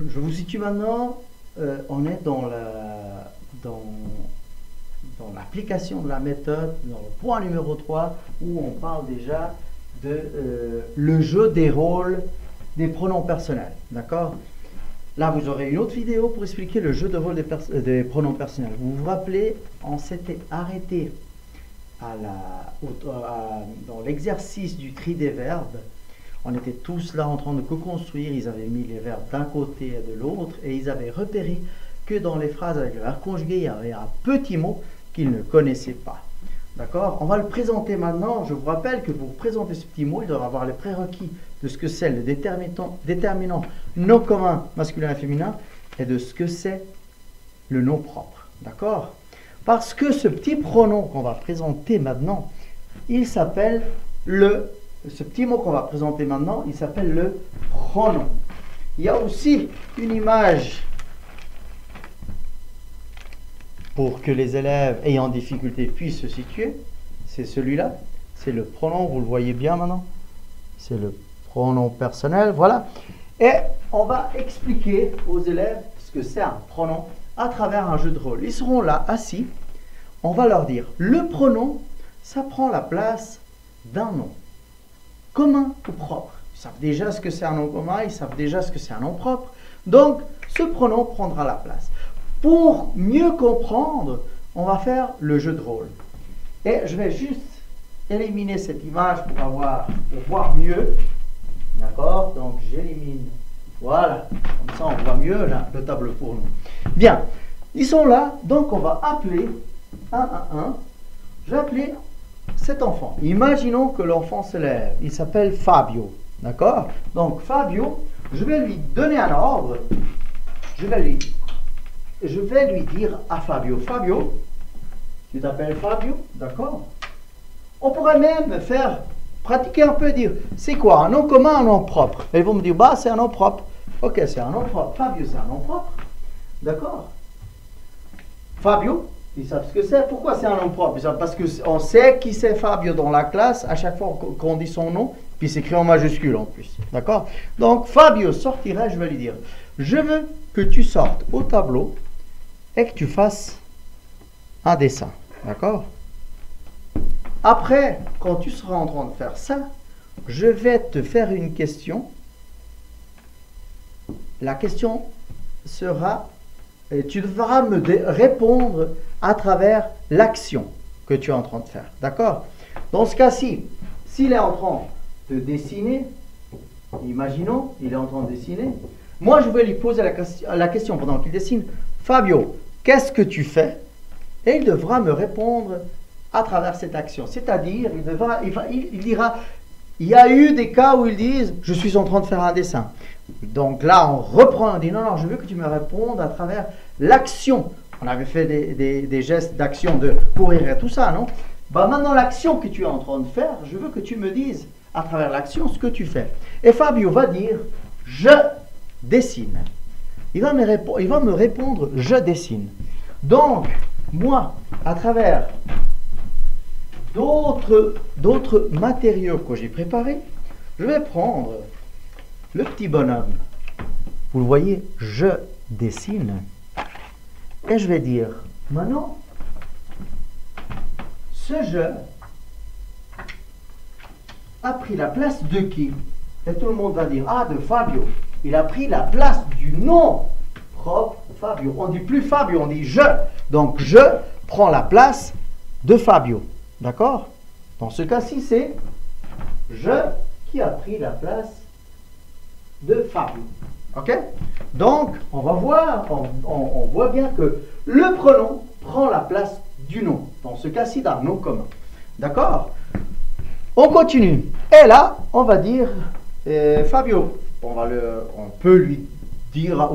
Je vous situe maintenant, on est dans l'application de la méthode, dans le point numéro 3, où on parle déjà de le jeu des rôles des pronoms personnels. D'accord? Là, vous aurez une autre vidéo pour expliquer le jeu de rôle des pronoms personnels. Vous vous rappelez, on s'était arrêté dans l'exercice du tri des verbes. On était tous là en train de co-construire. Ils avaient mis les verbes d'un côté et de l'autre et ils avaient repéré que dans les phrases avec le verbe conjugué, il y avait un petit mot qu'ils ne connaissaient pas. D'accord? On va le présenter maintenant. Je vous rappelle que pour présenter ce petit mot, il doit avoir les prérequis de ce que c'est le déterminant non commun masculin et féminin et de ce que c'est le nom propre. D'accord? Parce que ce petit pronom qu'on va présenter maintenant, il s'appelle ce petit mot qu'on va présenter maintenant, il s'appelle le pronom. Il y a aussi une image pour que les élèves ayant difficulté puissent se situer. C'est celui-là. C'est le pronom, vous le voyez bien maintenant. C'est le pronom personnel, voilà. Et on va expliquer aux élèves ce que c'est un pronom à travers un jeu de rôle. Ils seront là, assis. On va leur dire, le pronom, ça prend la place d'un nom. Commun ou propre. Ils savent déjà ce que c'est un nom commun, ils savent déjà ce que c'est un nom propre. Donc, ce pronom prendra la place. Pour mieux comprendre, on va faire le jeu de rôle. Et je vais juste éliminer cette image pour voir mieux. D'accord? Donc, j'élimine. Voilà. Comme ça, on voit mieux là, le tableau pour nous. Bien. Ils sont là. Donc, on va appeler un à un. Je vais appeler cet enfant. Imaginons que l'enfant se lève. Il s'appelle Fabio. D'accord? Donc, Fabio, je vais lui donner un ordre. Je vais lui dire à Fabio, Fabio, tu t'appelles Fabio, d'accord? On pourrait même pratiquer un peu, dire, c'est quoi, un nom commun, un nom propre? Et ils vont me dire, bah, c'est un nom propre. Ok, c'est un nom propre. Fabio, c'est un nom propre. D'accord? Fabio, ils savent ce que c'est. Pourquoi c'est un nom propre? Parce qu'on sait qui c'est Fabio dans la classe, à chaque fois qu'on dit son nom, puis c'est écrit en majuscule en plus. D'accord? Donc, Fabio sortira, je vais lui dire, je veux que tu sortes au tableau et que tu fasses un dessin. D'accord? Après, quand tu seras en train de faire ça, je vais te faire une question. La question sera, tu devras me répondre à travers l'action que tu es en train de faire. D'accord? Dans ce cas-ci, s'il est en train de dessiner, imaginons, il est en train de dessiner, moi je vais lui poser la question pendant qu'il dessine, Fabio, qu'est-ce que tu fais? Et il devra me répondre à travers cette action. C'est-à-dire, il dira, il y a eu des cas où ils disent, je suis en train de faire un dessin. Donc là, on reprend, on dit, non, je veux que tu me répondes à travers l'action. On avait fait des gestes d'action de courir et tout ça, non? Bah maintenant, l'action que tu es en train de faire, je veux que tu me dises à travers l'action ce que tu fais. Et Fabio va dire, je dessine. Il va me répondre, je dessine. Donc, moi, à travers d'autres matériaux que j'ai préparés, je vais prendre le petit bonhomme. Vous le voyez, je dessine. Et je vais dire, maintenant, ce je a pris la place de qui? Et tout le monde va dire, ah, de Fabio. Il a pris la place du nom propre Fabio. On ne dit plus Fabio, on dit je. Donc, je prends la place de Fabio. D'accord? Dans ce cas-ci, c'est je qui a pris la place de Fabio. Ok? Donc, on va voir, on voit bien que le pronom prend la place du nom. Dans ce cas-ci, d'un nom commun. D'accord? On continue. Et là, on va dire, Fabio, on peut lui dire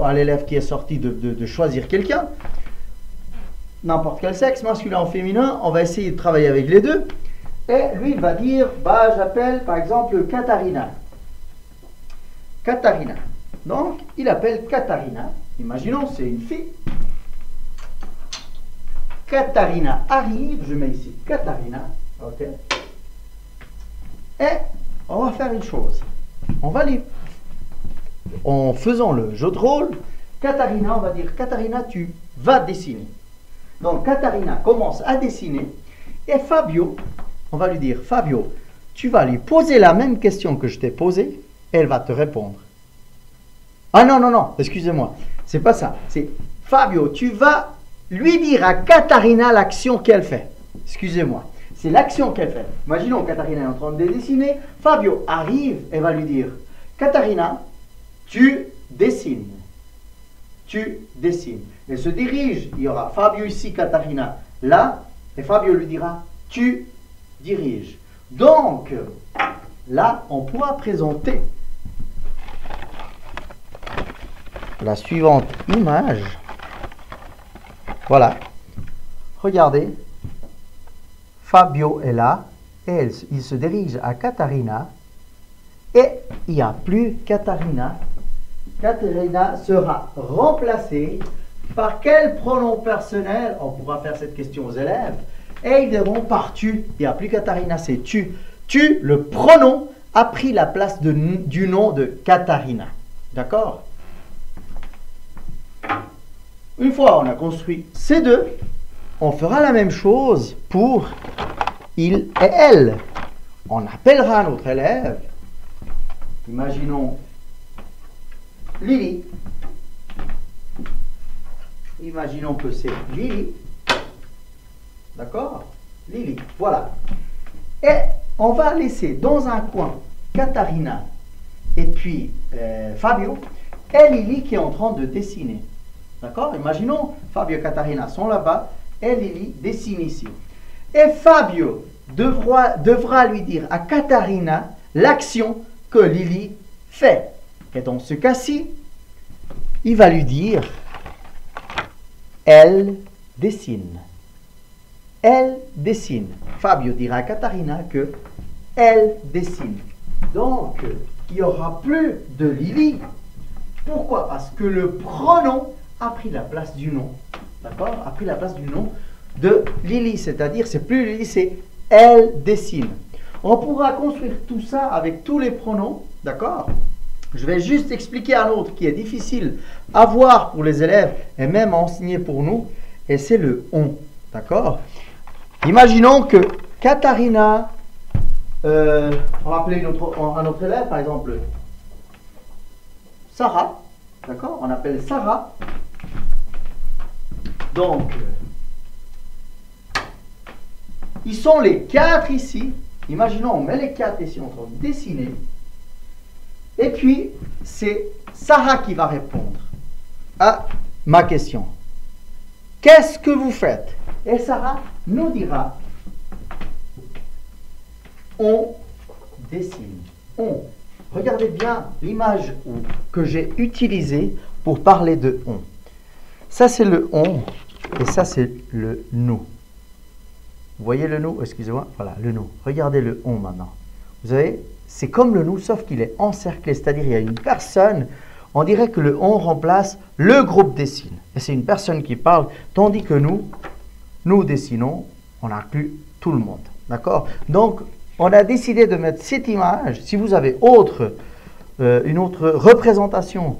à l'élève qui est sorti de choisir quelqu'un, n'importe quel sexe, masculin ou féminin, on va essayer de travailler avec les deux. Et lui, il va dire, bah, j'appelle par exemple Katharina. Katharina. Donc, il appelle Katharina. Imaginons, c'est une fille. Katharina arrive, je mets ici Katharina. Ok. Et on va faire une chose. On va lui en faisant le jeu de rôle, Katharina, on va dire, Katharina, tu vas dessiner. Donc, Katharina commence à dessiner et Fabio, on va lui dire, Fabio, tu vas lui poser la même question que je t'ai posée et elle va te répondre. Ah non, non, non, excusez-moi, c'est pas ça. C'est Fabio, tu vas lui dire à Katharina l'action qu'elle fait. Excusez-moi, c'est l'action qu'elle fait. Imaginons Katharina est en train de dessiner, Fabio arrive et va lui dire, Katharina, tu dessines. Tu dessines. Elle se dirige, il y aura Fabio ici, Katharina là, et Fabio lui dira, tu diriges. Donc, là, on pourra présenter la suivante image. Voilà. Regardez. Fabio est là et il se dirige à Katharina et il n'y a plus Katharina. Katharina sera remplacée par quel pronom personnel? On pourra faire cette question aux élèves. Et ils diront par tu. Il n'y a plus Katharina, c'est tu. Tu, le pronom, a pris la place du nom de Katharina. D'accord? Une fois on a construit ces deux, on fera la même chose pour il et elle. On appellera notre élève. Imaginons Lily. Imaginons que c'est Lily. D'accord? Lily. Voilà. Et on va laisser dans un coin Katharina et puis Fabio et Lily qui est en train de dessiner. D'accord? Imaginons Fabio et Katharina sont là-bas et Lily dessine ici. Et Fabio devra lui dire à Katharina l'action que Lily fait. Et dans ce cas-ci, il va lui dire elle dessine. Elle dessine. Fabio dira à Katharina que elle dessine. Donc, il n'y aura plus de Lily. Pourquoi? Parce que le pronom a pris la place du nom. D'accord? A pris la place du nom de Lily. C'est-à-dire, c'est plus Lily, c'est elle dessine. On pourra construire tout ça avec tous les pronoms. D'accord? Je vais juste expliquer un autre qui est difficile à voir pour les élèves et même à enseigner pour nous. Et c'est le on. D'accord? Imaginons que Katharina, on va appeler un autre élève, par exemple, Sarah. D'accord? On appelle Sarah. Donc, ils sont les quatre ici. Imaginons, on met les quatre ici en train de dessiner. Et puis, c'est Sarah qui va répondre à ma question. Qu'est-ce que vous faites? Et Sarah nous dira, on dessine. On. Regardez bien l'image que j'ai utilisée pour parler de on. Ça, c'est le on et ça, c'est le nous. Vous voyez le nous? Excusez-moi. Voilà, le nous. Regardez le on maintenant. Vous savez, c'est comme le nous, sauf qu'il est encerclé. C'est-à-dire, il y a une personne, on dirait que le on remplace le groupe dessine. Et c'est une personne qui parle, tandis que nous dessinons, on inclut tout le monde. D'accord? Donc, on a décidé de mettre cette image. Si vous avez une autre représentation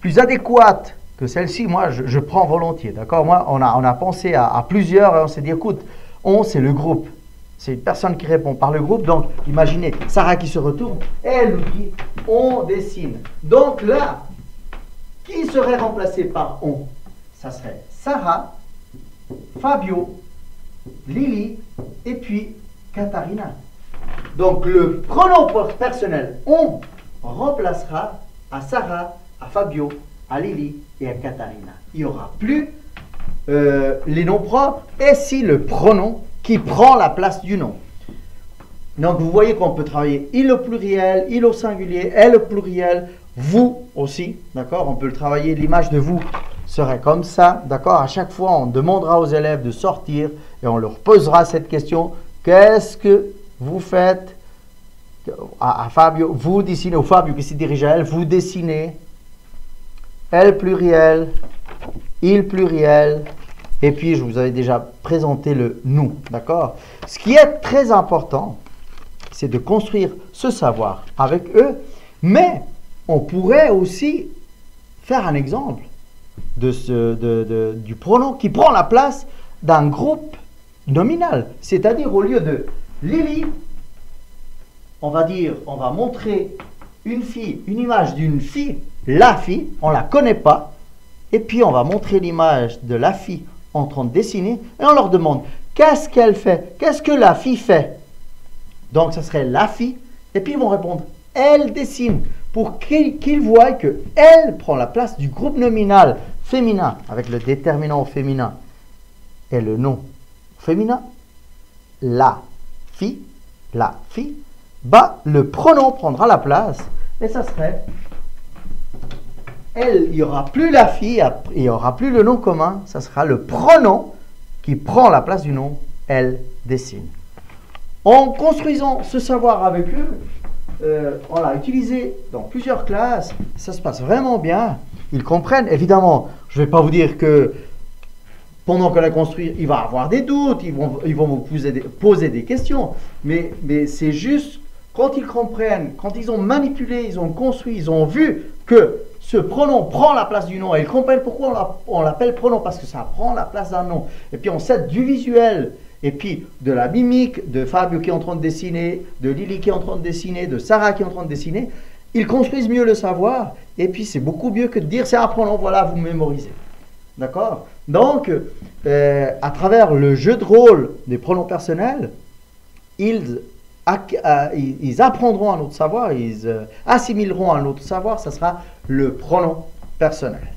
plus adéquate que celle-ci, moi, je prends volontiers. D'accord? Moi, on a pensé à plusieurs et on s'est dit, écoute, on, c'est le groupe. C'est une personne qui répond par le groupe. Donc, imaginez Sarah qui se retourne et elle nous dit, on dessine. Donc là, qui serait remplacé par on? Ça serait Sarah, Fabio, Lily et puis Katharina. Donc, le pronom personnel on remplacera à Sarah, à Fabio, à Lily et à Katharina. Il n'y aura plus les noms propres et si le pronom qui prend la place du nom. Donc, vous voyez qu'on peut travailler il au pluriel, il au singulier, elle au pluriel, vous aussi, d'accord? On peut le travailler, l'image de vous serait comme ça, d'accord? À chaque fois, on demandera aux élèves de sortir et on leur posera cette question. Qu'est-ce que vous faites? À Fabio, vous dessinez, au Fabio qui se dirige à elle, vous dessinez. Elle pluriel, il pluriel, et puis je vous avais déjà présenté le nous, d'accord? Ce qui est très important, c'est de construire ce savoir avec eux, mais on pourrait aussi faire un exemple du pronom qui prend la place d'un groupe nominal. C'est-à-dire, au lieu de Lily, on va montrer une fille, une image d'une fille, la fille, on ne la connaît pas, et puis on va montrer l'image de la fille en train de dessiner, et on leur demande, qu'est-ce qu'elle fait? Qu'est-ce que la fille fait? Donc, ça serait la fille, et puis ils vont répondre, elle dessine, pour qu'ils voient qu'elle prend la place du groupe nominal féminin, avec le déterminant au féminin, et le nom féminin, la fille, bah, le pronom prendra la place, et ça serait elle, il n'y aura plus la fille, il n'y aura plus le nom commun, ça sera le pronom qui prend la place du nom, elle dessine. En construisant ce savoir avec eux, on l'a utilisé dans plusieurs classes, ça se passe vraiment bien, ils comprennent, évidemment, je ne vais pas vous dire que pendant qu'on la construit, il va avoir des doutes, ils vont vous poser des questions, mais c'est juste quand ils comprennent, quand ils ont manipulé, ils ont construit, ils ont vu que ce pronom prend la place du nom, et ils comprennent pourquoi on l'appelle pronom, parce que ça prend la place d'un nom. Et puis on s'aide du visuel, et puis de la mimique, de Fabio qui est en train de dessiner, de Lily qui est en train de dessiner, de Sarah qui est en train de dessiner. Ils construisent mieux le savoir, et puis c'est beaucoup mieux que de dire c'est un pronom, voilà, vous mémorisez. D'accord? Donc, à travers le jeu de rôle des pronoms personnels, ils apprendront un autre savoir, ils assimileront un autre savoir, ça sera le pronom personnel.